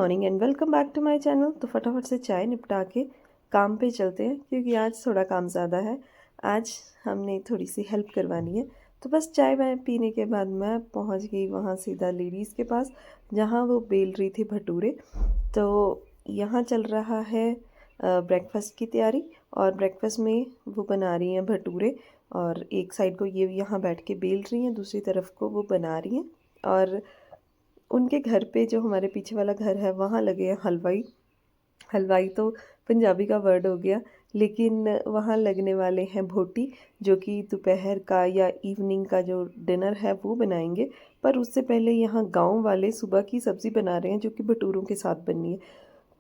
Morning and welcome back to my channel. तो फटाफट से चाय निपटा के काम पे चलते हैं क्योंकि आज थोड़ा काम ज़्यादा है। आज हमने थोड़ी सी हेल्प करवानी है। तो बस चाय वाय पीने के बाद मैं पहुंच गई वहां सीधा लेडीज़ के पास जहां वो बेल रही थी भटूरे। तो यहाँ चल रहा है ब्रेकफास्ट की तैयारी और ब्रेकफास्ट में वो बना रही हैं भटूरे। और एक साइड को ये यहाँ बैठ के बेल रही हैं, दूसरी तरफ को वो बना रही हैं। और उनके घर पे जो हमारे पीछे वाला घर है वहाँ लगे हैं हलवाई। हलवाई तो पंजाबी का वर्ड हो गया, लेकिन वहाँ लगने वाले हैं भोटी, जो कि दोपहर का या इवनिंग का जो डिनर है वो बनाएंगे। पर उससे पहले यहाँ गांव वाले सुबह की सब्ज़ी बना रहे हैं जो कि भटूरों के साथ बननी है।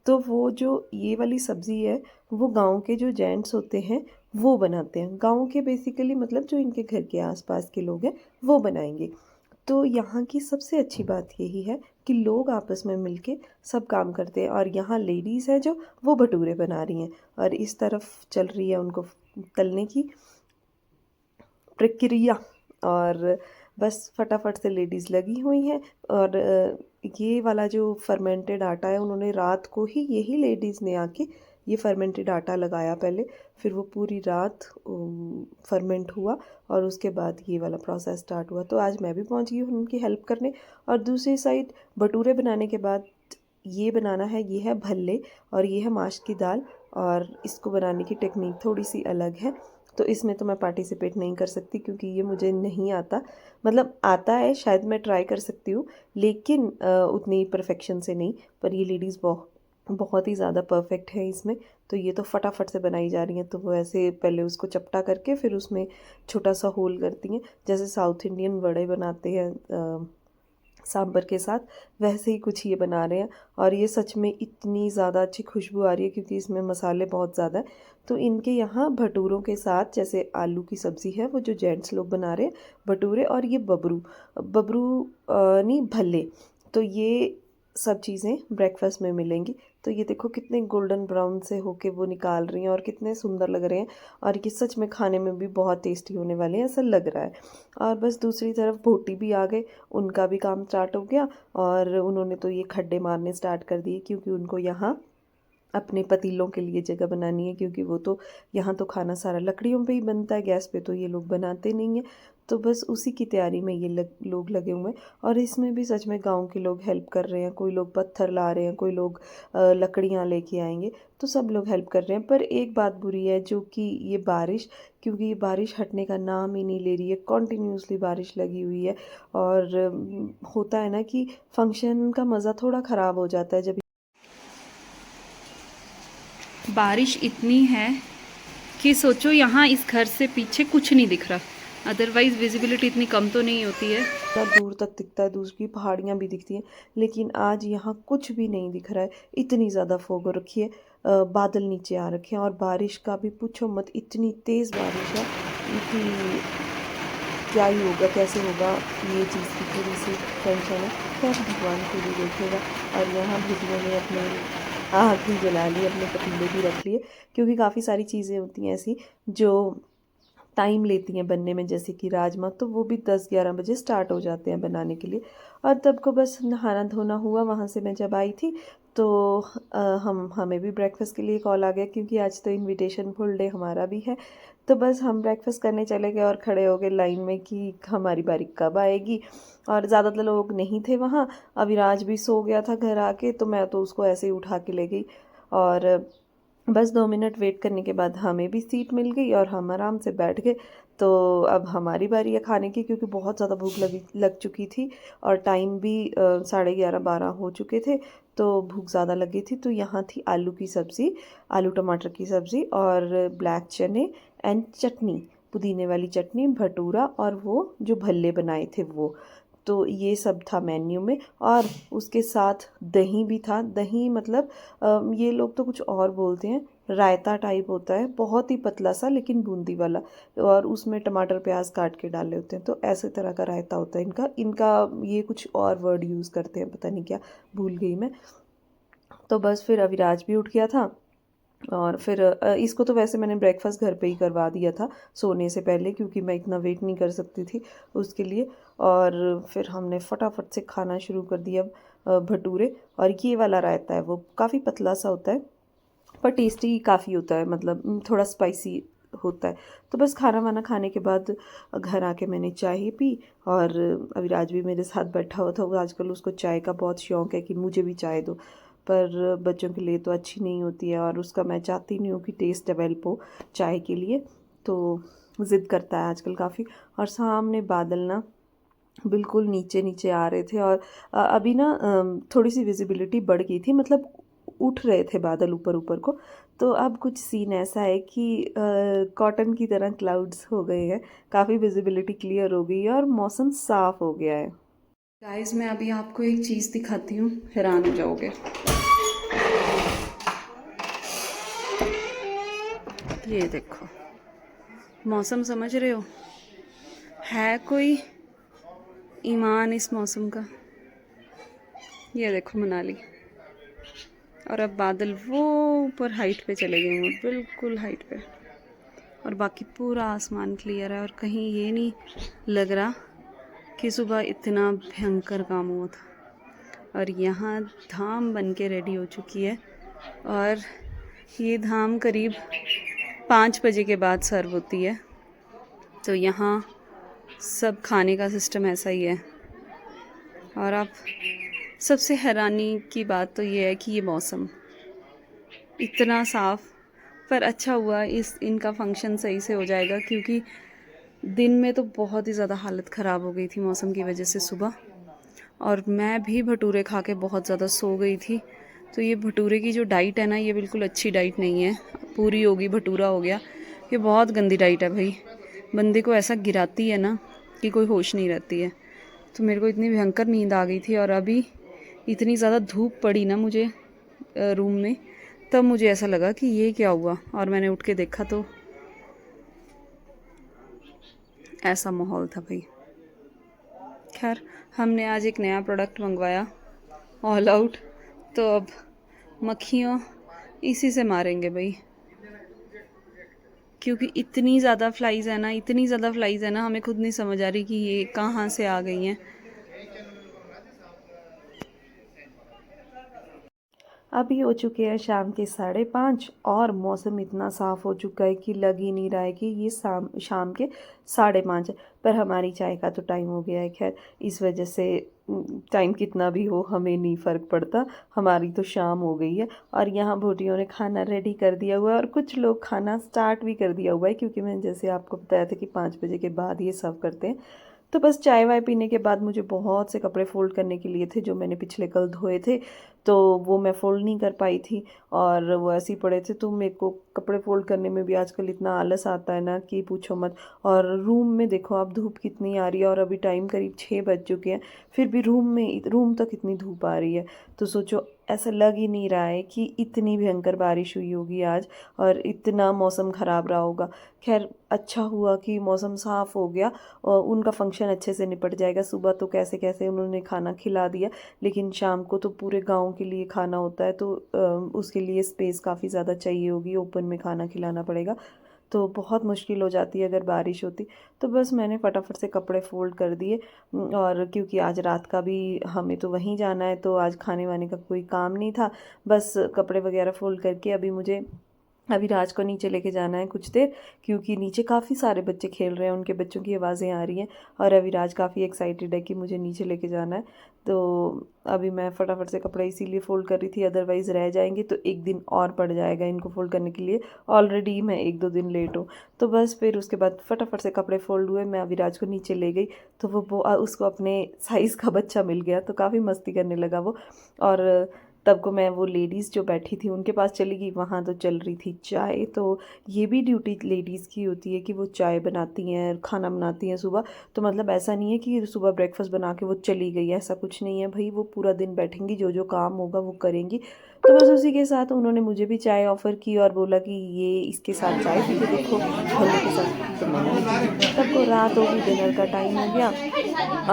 तो वो जो ये वाली सब्ज़ी है वो गांव के जो जेंट्स होते हैं वो बनाते हैं। गांव के बेसिकली मतलब जो इनके घर के आसपास के लोग हैं वो बनाएंगे। तो यहाँ की सबसे अच्छी बात यही है कि लोग आपस में मिलके सब काम करते हैं। और यहाँ लेडीज़ हैं जो वो भटूरे बना रही हैं और इस तरफ चल रही है उनको तलने की प्रक्रिया। और बस फटाफट से लेडीज़ लगी हुई हैं। और ये वाला जो फर्मेंटेड आटा है उन्होंने रात को ही यही लेडीज़ ने आके ये फर्मेंटेड आटा लगाया पहले, फिर वो पूरी रात फर्मेंट हुआ और उसके बाद ये वाला प्रोसेस स्टार्ट हुआ। तो आज मैं भी पहुंच गई हूँ उनकी हेल्प करने। और दूसरी साइड भटूरे बनाने के बाद ये बनाना है, ये है भल्ले और ये है माश की दाल। और इसको बनाने की टेक्निक थोड़ी सी अलग है, तो इसमें तो मैं पार्टिसिपेट नहीं कर सकती क्योंकि ये मुझे नहीं आता। मतलब आता है, शायद मैं ट्राई कर सकती हूँ, लेकिन उतनी परफेक्शन से नहीं। पर ये लेडीज़ बहुत ही ज़्यादा परफेक्ट है इसमें। तो ये तो फटाफट से बनाई जा रही हैं। तो वो ऐसे पहले उसको चपटा करके फिर उसमें छोटा सा होल करती हैं, जैसे साउथ इंडियन वड़े बनाते हैं सांभर के साथ, वैसे ही कुछ ये बना रहे हैं। और ये सच में इतनी ज़्यादा अच्छी खुशबू आ रही है क्योंकि इसमें मसाले बहुत ज़्यादा है। तो इनके यहाँ भटूरों के साथ जैसे आलू की सब्ज़ी है वो जो जेंट्स लोग बना रहे हैं भटूरे, और ये बबरू बबरू नहीं भल्ले। तो ये सब चीज़ें ब्रेकफास्ट में मिलेंगी। तो ये देखो कितने गोल्डन ब्राउन से होके वो निकाल रही हैं और कितने सुंदर लग रहे हैं। और ये सच में खाने में भी बहुत टेस्टी होने वाले हैं, ऐसा लग रहा है। और बस दूसरी तरफ भोटी भी आ गए, उनका भी काम स्टार्ट हो गया। और उन्होंने तो ये खड्डे मारने स्टार्ट कर दिए क्योंकि उनको यहाँ अपने पतीलों के लिए जगह बनानी है, क्योंकि वो तो यहाँ तो खाना सारा लकड़ियों पे ही बनता है, गैस पे तो ये लोग बनाते नहीं हैं। तो बस उसी की तैयारी में ये लोग लगे हुए हैं। और इसमें भी सच में गांव के लोग हेल्प कर रहे हैं, कोई लोग पत्थर ला रहे हैं, कोई लोग लकड़ियाँ लेके आएंगे। तो सब लोग हेल्प कर रहे हैं। पर एक बात बुरी है जो कि ये बारिश, क्योंकि ये बारिश हटने का नाम ही नहीं ले रही है, कॉन्टीन्यूसली बारिश लगी हुई है। और होता है ना कि फंक्शन का मज़ा थोड़ा ख़राब हो जाता है जब बारिश इतनी है कि सोचो यहाँ इस घर से पीछे कुछ नहीं दिख रहा। अदरवाइज विजिबिलिटी इतनी कम तो नहीं होती है। दूर तक दिखता है, दूसरी पहाड़ियाँ भी दिखती हैं, लेकिन आज यहाँ कुछ भी नहीं दिख रहा है। इतनी ज़्यादा फोग हो रखी है, बादल नीचे आ रखे हैं। और बारिश का भी पूछो मत, इतनी तेज़ बारिश है कि क्या ही होगा, कैसे होगा, ये चीज़ की थोड़ी सी टेंशन है। खैर भगवान को भी देखेगा। और यहाँ भुजिया ने अपने आग भी जला ली, अपने पतीले भी रख लिए, क्योंकि काफ़ी सारी चीज़ें होती हैं ऐसी जो टाइम लेती हैं बनने में, जैसे कि राजमा, तो वो भी 10-11 बजे स्टार्ट हो जाते हैं बनाने के लिए। और तब को बस नहाना धोना हुआ, वहाँ से मैं जब आई थी तो हमें भी ब्रेकफास्ट के लिए कॉल आ गया क्योंकि आज तो इनविटेशन फुल डे हमारा भी है। तो बस हम ब्रेकफास्ट करने चले गए और खड़े हो गए लाइन में कि हमारी बारी कब आएगी। और ज़्यादातर लोग नहीं थे वहाँ। अविराज भी सो गया था घर आके, तो मैं तो उसको ऐसे ही उठा के ले गई। और बस 2 मिनट वेट करने के बाद हमें भी सीट मिल गई और हम आराम से बैठ गए। तो अब हमारी बारी है खाने की, क्योंकि बहुत ज़्यादा भूख लग चुकी थी और टाइम भी 11:30-12 हो चुके थे। तो भूख ज़्यादा लगी थी। तो यहाँ थी आलू की सब्ज़ी, आलू टमाटर की सब्ज़ी और ब्लैक चने एंड चटनी, पुदीने वाली चटनी, भटूरा और वो जो भल्ले बनाए थे वो। तो ये सब था मेन्यू में। और उसके साथ दही भी था। दही मतलब ये लोग तो कुछ और बोलते हैं, रायता टाइप होता है, बहुत ही पतला सा लेकिन बूंदी वाला। और उसमें टमाटर प्याज काट के डाले होते हैं, तो ऐसे तरह का रायता होता है इनका। इनका ये कुछ और वर्ड यूज़ करते हैं, पता नहीं क्या, भूल गई मैं। तो बस फिर अविराज भी उठ गया था। और फिर इसको तो वैसे मैंने ब्रेकफास्ट घर पे ही करवा दिया था सोने से पहले, क्योंकि मैं इतना वेट नहीं कर सकती थी उसके लिए। और फिर हमने फटाफट से खाना शुरू कर दिया। भटूरे, और ये वाला रायता है वो काफ़ी पतला सा होता है पर टेस्टी काफ़ी होता है, मतलब थोड़ा स्पाइसी होता है। तो बस खाना वाना खाने के बाद घर आके मैंने चाय ही पी, और अविराज भी मेरे साथ बैठा हुआ था। वो आजकल उसको चाय का बहुत शौक़ है कि मुझे भी चाय दो, पर बच्चों के लिए तो अच्छी नहीं होती है, और उसका मैं चाहती नहीं हूँ कि टेस्ट डेवलप हो चाय के लिए, तो ज़िद करता है आजकल काफ़ी। और सामने बादल ना बिल्कुल नीचे नीचे आ रहे थे, और अभी ना थोड़ी सी विजिबिलिटी बढ़ गई थी, मतलब उठ रहे थे बादल ऊपर ऊपर को। तो अब कुछ सीन ऐसा है कि कॉटन की तरह क्लाउड्स हो गए हैं, काफ़ी विजिबिलिटी क्लियर हो गई है और मौसम साफ़ हो गया है। गाइस मैं अभी आपको एक चीज़ दिखाती हूँ, हैरान हो जाओगे। ये देखो मौसम, समझ रहे हो, है कोई ईमान इस मौसम का। ये देखो मनाली, और अब बादल वो ऊपर हाइट पे चले गए हैं, बिल्कुल हाइट पे, और बाकी पूरा आसमान क्लियर है, और कहीं ये नहीं लग रहा कि सुबह इतना भयंकर काम हुआ था। और यहाँ धाम बन के रेडी हो चुकी है, और ये धाम करीब 5 बजे के बाद सर्व होती है। तो यहाँ सब खाने का सिस्टम ऐसा ही है। और आप सबसे हैरानी की बात तो ये है कि ये मौसम इतना साफ़, पर अच्छा हुआ इनका फंक्शन सही से हो जाएगा, क्योंकि दिन में तो बहुत ही ज़्यादा हालत ख़राब हो गई थी मौसम की वजह से सुबह, और मैं भी भटूरे खा के बहुत ज़्यादा सो गई थी। तो ये भटूरे की जो डाइट है ना, ये बिल्कुल अच्छी डाइट नहीं है। पूरी होगी, भटूरा हो गया, ये बहुत गंदी डाइट है भाई, बंदे को ऐसा गिराती है ना कि कोई होश नहीं रहती है। तो मेरे को इतनी भयंकर नींद आ गई थी, और अभी इतनी ज़्यादा धूप पड़ी ना मुझे रूम में, तब मुझे ऐसा लगा कि ये क्या हुआ, और मैंने उठ के देखा तो ऐसा माहौल था भाई। खैर हमने आज एक नया प्रोडक्ट मंगवाया, ऑल आउट, तो अब मक्खियों इसी से मारेंगे भाई, क्योंकि इतनी ज़्यादा फ्लाइज़ है ना, इतनी ज़्यादा फ्लाइज़ है ना, हमें खुद नहीं समझ आ रही कि ये कहाँ से आ गई हैं। अभी हो चुके हैं शाम के 5:30, और मौसम इतना साफ़ हो चुका है कि लग ही नहीं रहा है कि ये शाम के 5:30 है। पर हमारी चाय का तो टाइम हो गया है। खैर इस वजह से टाइम कितना भी हो हमें नहीं फ़र्क पड़ता, हमारी तो शाम हो गई है। और यहाँ भोटियों ने खाना रेडी कर दिया हुआ है, और कुछ लोग खाना स्टार्ट भी कर दिया हुआ है, क्योंकि मैंने जैसे आपको बताया था कि 5 बजे के बाद ये सर्व करते हैं। तो बस चाय वाय पीने के बाद मुझे बहुत से कपड़े फ़ोल्ड करने के लिए थे, जो मैंने पिछले कल धोए थे, तो वो मैं फ़ोल्ड नहीं कर पाई थी, और वो ऐसे ही पड़े थे। तो मेरे को कपड़े फ़ोल्ड करने में भी आजकल इतना आलस आता है ना कि पूछो मत। और रूम में देखो आप धूप कितनी आ रही है, और अभी टाइम करीब 6 बज चुके हैं, फिर भी रूम तक इतनी धूप आ रही है। तो सोचो, ऐसा लग ही नहीं रहा है कि इतनी भयंकर बारिश हुई होगी आज, और इतना मौसम ख़राब रहा होगा। खैर अच्छा हुआ कि मौसम साफ़ हो गया, और उनका फंक्शन अच्छे से निपट जाएगा। सुबह तो कैसे कैसे उन्होंने खाना खिला दिया, लेकिन शाम को तो पूरे गांव के लिए खाना होता है, तो उसके लिए स्पेस काफ़ी ज़्यादा चाहिए होगी, ओपन में खाना खिलाना पड़ेगा, तो बहुत मुश्किल हो जाती है अगर बारिश होती। तो बस मैंने फटाफट से कपड़े फ़ोल्ड कर दिए, और क्योंकि आज रात का भी हमें तो वहीं जाना है, तो आज खाने वाने का कोई काम नहीं था। बस कपड़े वगैरह फ़ोल्ड करके अभी राज को नीचे लेके जाना है कुछ देर, क्योंकि नीचे काफ़ी सारे बच्चे खेल रहे हैं, उनके बच्चों की आवाज़ें आ रही हैं, और अभी राज काफ़ी एक्साइटेड है कि मुझे नीचे लेके जाना है। तो अभी मैं फटाफट से कपड़े इसीलिए फ़ोल्ड कर रही थी, अदरवाइज़ रह जाएंगे तो एक दिन और पड़ जाएगा इनको फ़ोल्ड करने के लिए। ऑलरेडी मैं 1-2 दिन लेट हूँ। तो बस फिर उसके बाद फटाफट से कपड़े फ़ोल्ड हुए, मैं अविराज को नीचे ले गई, तो वो उसको अपने साइज़ का बच्चा मिल गया, तो काफ़ी मस्ती करने लगा वो। और तब को मैं वो लेडीज़ जो बैठी थी उनके पास चली गई, वहाँ तो चल रही थी चाय। तो ये भी ड्यूटी लेडीज़ की होती है कि वो चाय बनाती हैं, खाना बनाती हैं सुबह। तो मतलब ऐसा नहीं है कि सुबह ब्रेकफास्ट बना के वो चली गई, ऐसा कुछ नहीं है भाई, वो पूरा दिन बैठेंगी, जो जो काम होगा वो करेंगी। तो बस उसी के साथ उन्होंने मुझे भी चाय ऑफ़र की और बोला कि ये इसके साथ चाय पी के देखो भल्ले के साथ, तो मैंने भी पी। तब तो रात हो गई, डिनर का टाइम हो गया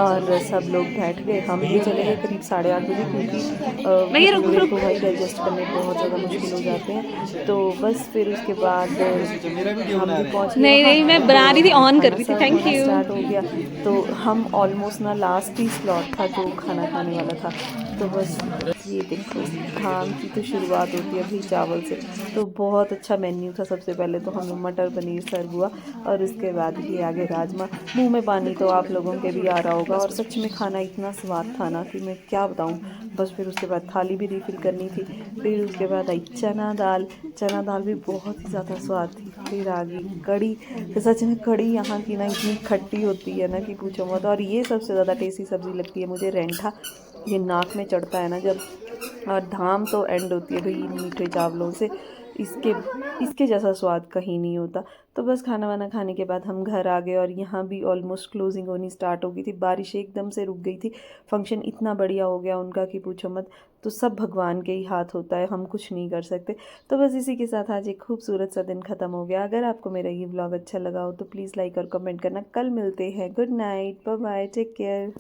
और सब लोग बैठ गए, हम भी चले गए करीब 8:30 बजे, क्योंकि भैया रुक भटूरे रुक। तो भाई डाइजेस्ट करने बहुत ज़्यादा मुश्किल हो जाते हैं। तो बस फिर उसके बाद हम भी पहुंच गए नहीं वहाँ। नहीं, मैं तो बना रही थी, ऑन कर खाना रही थी, सर्व थैंक होना यू। स्टार्ट हो गया। तो हम ऑलमोस्ट ना लास्ट ही स्लॉट था जो खाना खाने वाला था। तो बस ये देखो, धाम की तो शुरुआत होती है भाई चावल से। तो बहुत अच्छा मेन्यू था। सबसे पहले तो हमें मटर पनीर सर्व हुआ और उसके बाद ये आगे राजमा। मुंह में पानी तो आप लोगों के भी आ रहा होगा, और सच में खाना इतना स्वाद था ना कि मैं क्या बताऊं। बस फिर उसके बाद थाली भी रिफ़िल करनी थी। फिर उसके बाद आई चना दाल। चना दाल भी बहुत ही ज़्यादा स्वाद थी। फिर आ गई कढ़ी। तो सच में कढ़ी यहाँ की ना इतनी खट्टी होती है ना कि पूछो मत। और ये सबसे ज़्यादा टेस्टी सब्ज़ी लगती है मुझे रेंठा। ये नाक में चढ़ता है ना जब। और धाम तो एंड होती है भाई इन मीठे चावलों से। इसके इसके जैसा स्वाद कहीं नहीं होता। तो बस खाना वाना खाने के बाद हम घर आ गए और यहाँ भी ऑलमोस्ट क्लोजिंग होनी स्टार्ट हो गई थी। बारिश एकदम से रुक गई थी। फंक्शन इतना बढ़िया हो गया उनका कि पूछो मत। तो सब भगवान के ही हाथ होता है, हम कुछ नहीं कर सकते। तो बस इसी के साथ आज एक खूबसूरत सा दिन ख़त्म हो गया। अगर आपको मेरा ये व्लॉग अच्छा लगा हो तो प्लीज़ लाइक और कमेंट करना। कल मिलते हैं। Good night, bye bye, take care.